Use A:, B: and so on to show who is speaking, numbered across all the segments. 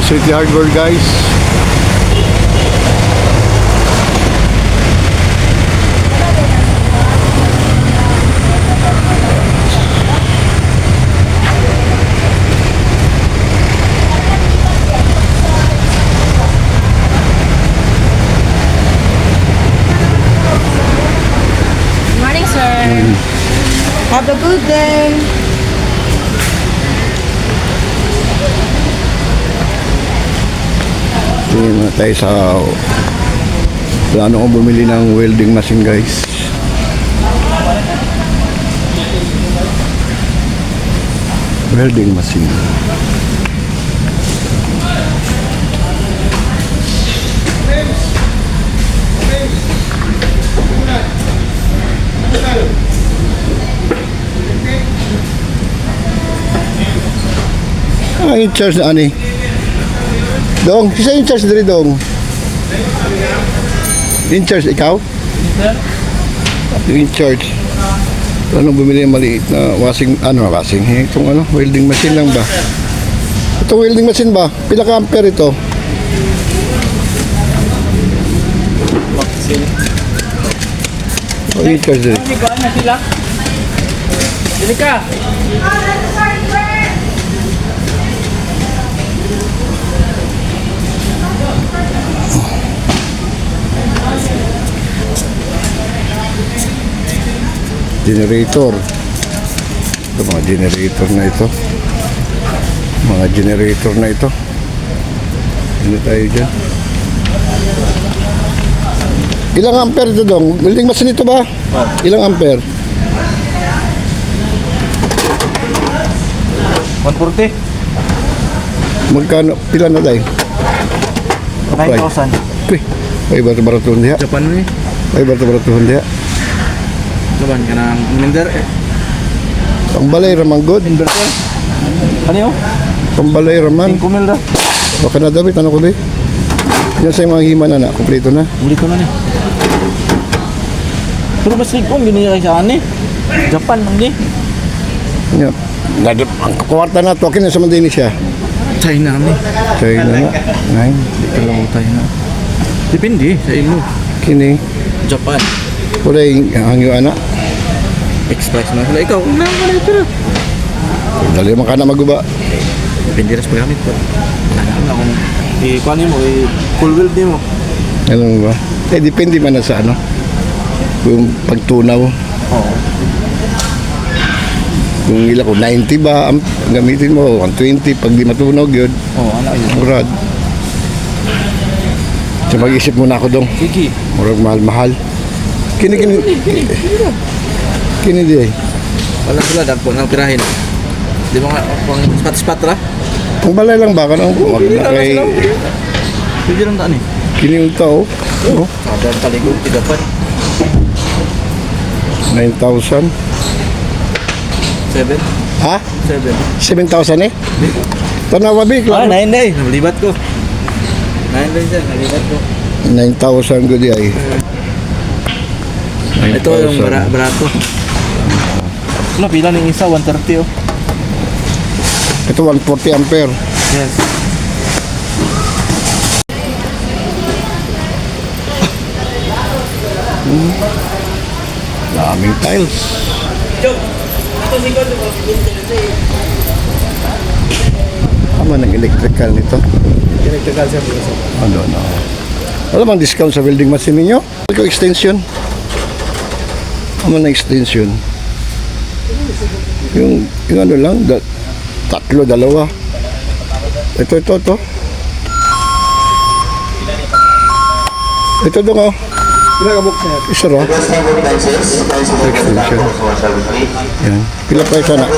A: City Hardware, guys.
B: Morning, sir. Have a good day.
A: Tingin na tayo sa plano ko bumili ng welding machine, guys. Welding machine. In charge na ani. Dong, sisa in charge diri dong. In charge ikaw? In charge. Ano bumili ng maliit na washing itong welding machine lang ba? Itong welding machine ba? Pila ka ampere ito? In charge diri.
C: Dili ka.
A: Generator. Ito mga generator na ito. Mga generator na ito. Ano tayo dyan? Ilang ampere ito dong? Welding machine ito ba? Ilang ampere?
C: 140.
A: Magkano? Pila na tayo?
C: 9,000.
A: Uy, ay barato-barato hindi ha?
C: Japan ni.
A: Ay barato-barato hindi ha?
C: Laban ka ng minder.
A: Ang balay ramang good.
C: Inverter. Ano yun?
A: Ang balay raman.
C: 5 mil ra.
A: Baka na David, ano ko ba? Yan sa mga himan na, kompleto na.
C: Buli ko na ni. Pero mas ligong binigay sa ani. Japan man di.
A: Yan. Ang kwarta na to, akin na sa Mandini siya.
C: China ni.
A: China na. Ngayon.
C: Di ka lang China. Depende sa imo.
A: Kini.
C: Japan.
A: Wala yung hangyo anak.
C: Express na sila. Ikaw, kung naman ito na.
A: Dali man ka na maguba.
C: Depende rin sa paggamit ko. Alam na kung i-kuhan mo, full weld mo.
A: Ano ba? Depende man na sa ano. Kung pagtunaw.
C: Oo.
A: Kung ila ko 90 ba, ang gamitin mo 120 pag di matunog yun.
C: Oo, anak yun.
A: Murad. So mag-isip muna ako dong.
C: Sige.
A: Murag mahal-mahal. Kini di ay.
C: Wala sila, dagpo ng pirahin. Di ba nga, pang spot-spot ra?
A: Ang balay lang ba? Kanang kay
C: Pwede lang daan eh.
A: kini yung tao. Oh,
C: Kada taligod, tigapan.
A: 9,000.
C: 7.
A: Ha?
C: 7.
A: 7,000 eh? Tanawa ba?
C: Ah, 9 day. Nalibat ko. 9 day dyan, nalibat ko.
A: 9,000 good ay.
C: Ito yung barato. Ano, pila ng isa? 130 oh.
A: Ito 140 ampere.
C: Yes.
A: Daming tiles. Tama ng electrical nito.
C: Electrical siya po.
A: Ano na. Wala bang discount sa welding machine ninyo? Ito extension. Ano na extension? Yung ano lang, tatlo, dalawa. Ito. Ito dong oh. Isa ro. Extension. Yan. Pila price na?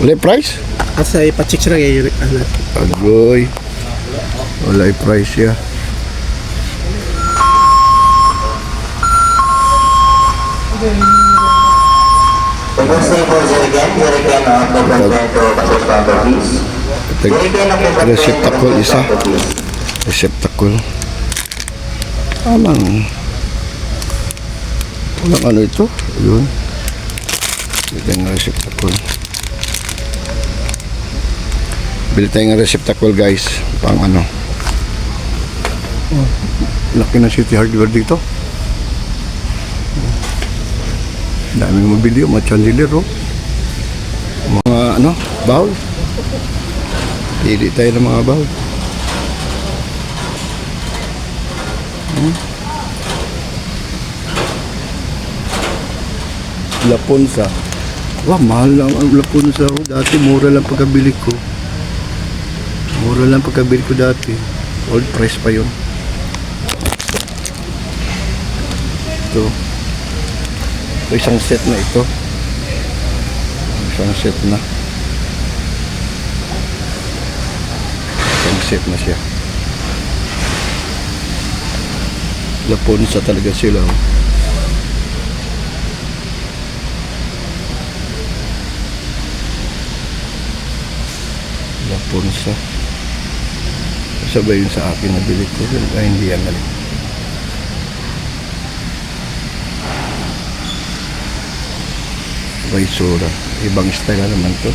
A: Wala price?
C: At sa ipacheck siya kayo.
A: Agoy. Wala price ya. Receptacle isa. Receptacle. Amang. Walang ano ito. Yun. Ito yung receptacle. Bili tayo ng receptacle guys. Pang ano. Oh, laki ng City Hardware dito. Daming mabili. Mga chandelier oh. Mga ano, bowl. Pili tayo ng mga bowl. Laponsa. Wah, mahal lang ang Laponsa. Oh. Dati mura lang pagkabili ko. Mura lang pagkabili ko dati. Old price pa yun. Ito. Ito isang set na ito. Isang set na. Isang set na siya. Laponsa talaga sila. Oh. Laponsa. Sabay yun sa akin na bili ko. Ay, hindi yan nalit. Vaisura. Ibang style na naman to.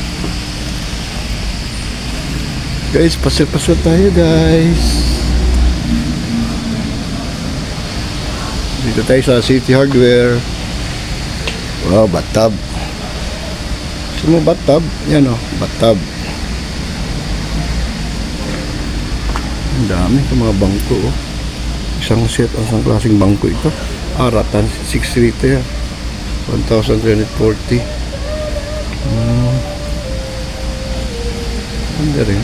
A: Guys, pasal-pasal tayo guys. Dito tayo sa City Hardware. Wow, bathtub. Gusto mo bathtub? Yan o, bathtub. Ang dami itong mga bangko oh. Isang set, isang klaseng bangko ito. Ratan, 6 liter. 1,340. Ganda rin.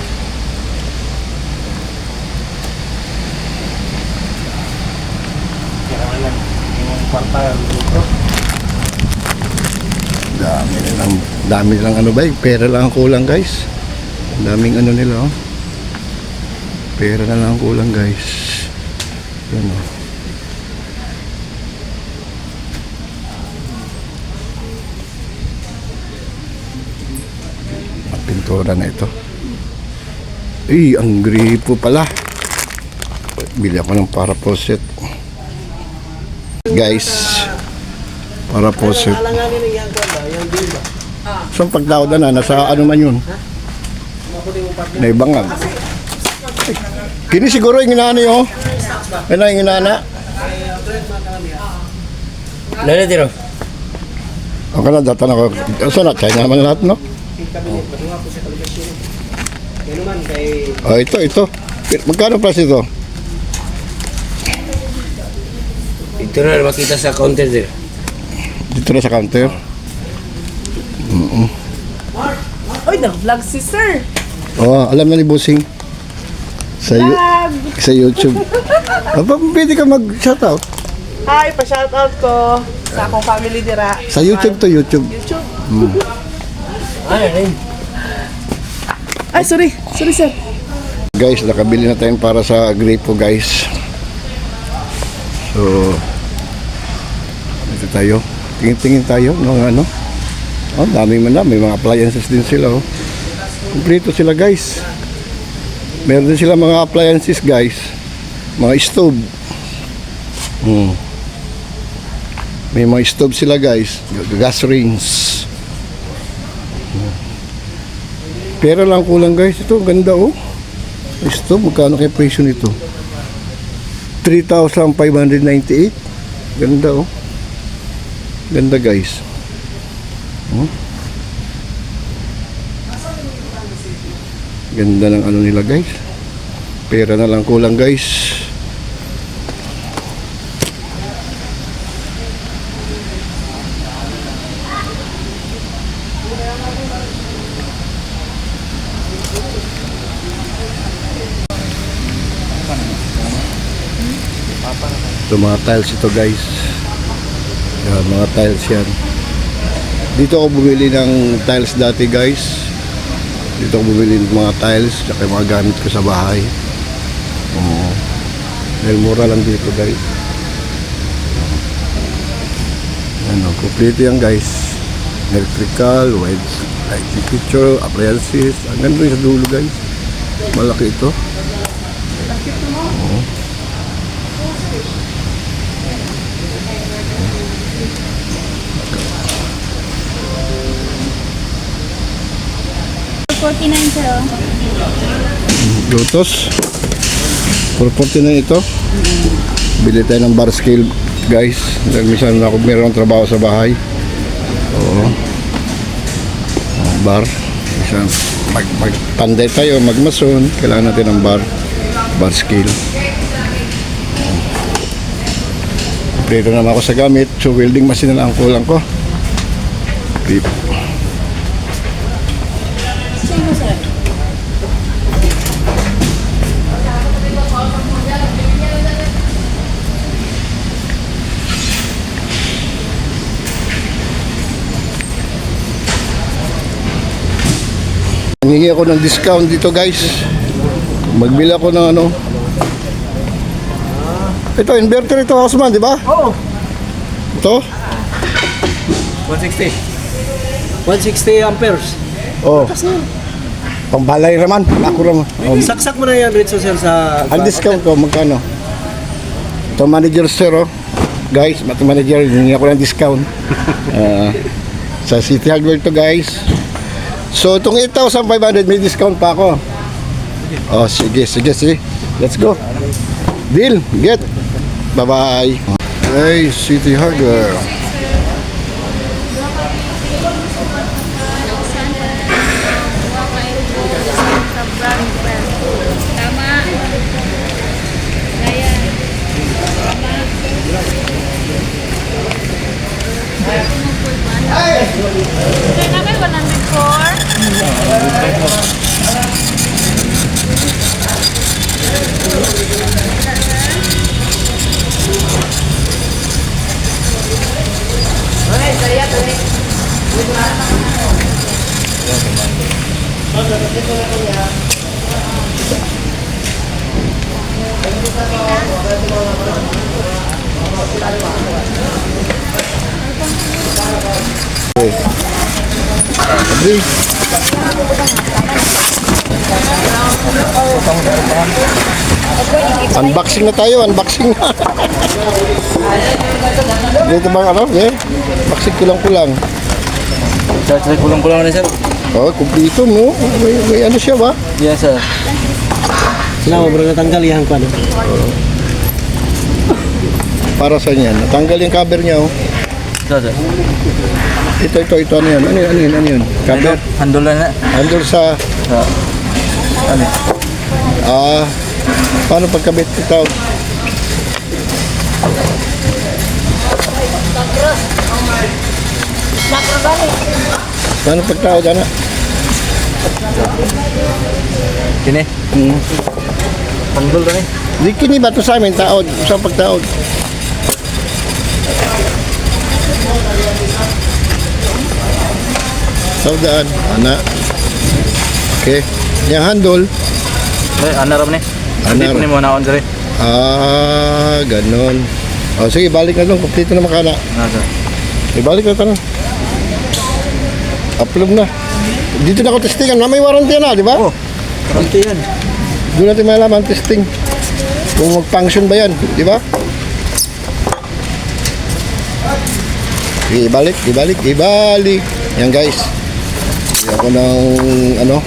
A: Dami nilang ano ba, pera lang ang kulang guys. Daming ano nila oh. Pera na lang ang kulang guys. Yan oh. Pintura na ito. Ang gripo pala. Bili ako ng para poset. Guys, para poset. So pagdaod na nasa ano man yun? Naibangag. Kini siguro yung inana yun. Ano yung inana?
D: Lala tiro.
A: Ako na, datan ako. Saan na? China naman lahat, no? Oh, ito. Magkano price ito?
D: Ito na makita sa counter tiro.
A: Dito na sa counter.
B: Uy, nag-vlog si sir.
A: Oh, alam na ni Bossing. Sa YouTube. Aba, pwede ka mag-shoutout.
B: Hi, pa-shoutout ko sa akong family dira.
A: Sa YouTube to YouTube.
B: YouTube.
D: Ano rin?
B: Ay, sorry sir.
A: Guys, nakabili na tayo para sa gripo guys. So, ito tayo. Tingin-tingin tayo ng ano. Oh, dami man na. May mga appliances din sila. Oh. Kompleto sila guys. Meron din sila mga appliances guys. Mga stove. May mga stove sila guys. Gas rings. Pera lang kulang guys. Ito, ganda oh. Stove, magkano kaya presyo nito? 3,598. Ganda oh. Ganda guys. Ganda ng ano nila guys. Pera na lang kulang guys. Ito mga tiles ito guys. Yan, mga tiles yan. Dito ako bumili ng tiles dati guys. Dito ako bumili ng mga tiles at mga gamit ko sa bahay. Dahil mura lang dito guys. Ano, complete yan guys. Electrical, wide lighting fixture, appliances. Ang ganda rin sa dulo guys. Malaki ito. Oo.
E: 49 sir.
A: Lotus. 440 na ito. Bili tayo ng bar scale, guys. Dahil minsan ako meron ng trabaho sa bahay. Oo. Bar. Minsan magpanday tayo, magmason. Kailangan natin ng bar scale. Prito naman ako sa gamit. So welding machine na lang ang kulang ko. Grip. Nangingi ako ng discount dito, guys. Magbili ako ng ano. Ito, inverter ito, Osman, di ba?
C: Oo.
A: Ito?
C: 160. 160 amperes.
A: Oh. Pambalay naman. Ako naman. Oh.
C: Saksak mo na yan, Ritzo Sir, sa...
A: Ang discount ko, magkano? Ito, manager sir, oh. Guys, manager, hindi ako ng discount. Sa City Hardware to, guys. So, itong 8,500, may discount pa ako. Oh, sige. Let's go. Deal. Get. Bye-bye. Hey, City Hardware. Unboxing na tayo, unboxing na. Dito bang ano? Yeah. Unboxing kulang-kulang.
C: Sir, kulang-kulang na, sir.
A: Oh, kumpleto no. May ano siya ba?
C: Yes, sir.
D: Sila mo bro natanggal yan ko ano.
A: Para sa yan. Natanggal yung cover niya oh.
C: Ito, sir.
A: Ito ano yan? Ano yun? Cover.
C: Handle na.
A: Handle sa
C: Ano?
A: paano pagkabit ito? Paano pagtawad ana?
C: Kini? Handle na eh.
A: Di kini ba ito sa amin taod? Sa pagtaod? Saudaan, ana. Okay. Yung handle.
C: Ay, anaram ni.
A: Anaram.
C: Hindi ni mo naon, sir.
A: Ganon. O sige, balik na doon. Kompleto na makana.
C: Sir.
A: Ibalik na tanong. Upload na. Dito na ako testingan. May warranty na, di ba?
C: Oh, warranty yan.
A: Doon natin malaman testing. Kung mag-function ba yan, di ba? Ibalik. Yan guys. Hindi ako ng ano.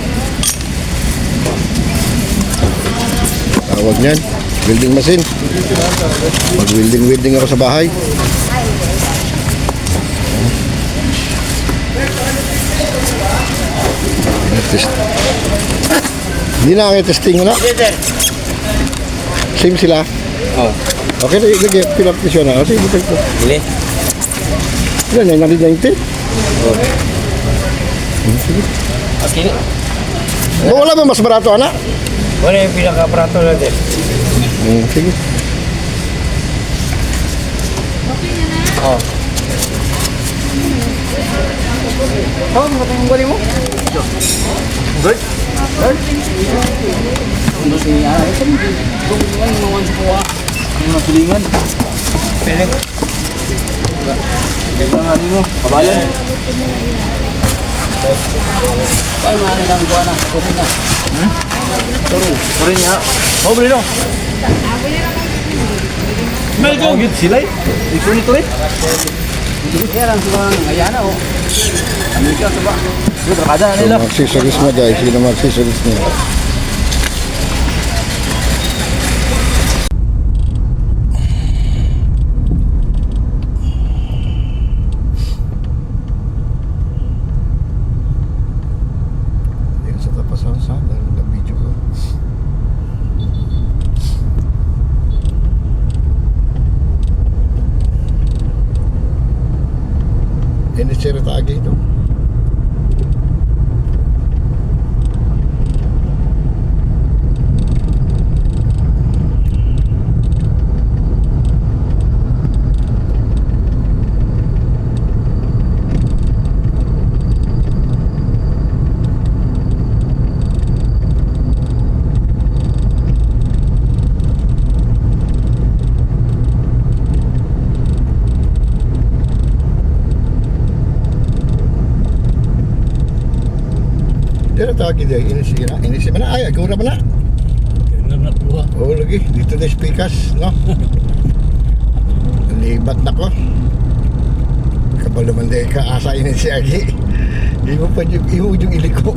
A: Tawag niyan. Welding machine. Mag-welding ako sa bahay. Test. Hindi na kayo testing na. Same sila.
C: Oh.
A: Okay, lagi fill up siya na. Sige, butal ko.
C: Ini.
A: Yan, 990.
C: Askini.
A: Wala ba mas barato, anak?
D: Wala yung pinaka-aparato natin.
A: Sige.
C: Oh.
B: Oh, magandang bali mo.
C: Good. Ano na tulingan? Piling. Ganda nga mo. Kabayan. Ay, mahal lang buwan na. Kusin na. Turin niya. Oh, beli dong. Smell ko. Good sila eh. Ito nito eh. Iya lang sa mga ngayana o. Kami ka sa ba? Yung trakada na
A: So,
C: nila.
A: magsisalis na guys. Sino magsisalis na? Dito sa tapasan sa video ko. Ini cerita lagi itu. Dia tawag dia ini si mana ay agora mana? Oh lagi dito na speakers no. Libat na ko. Kabalo man ka asa ini si Agi. Imo pa yung iliko.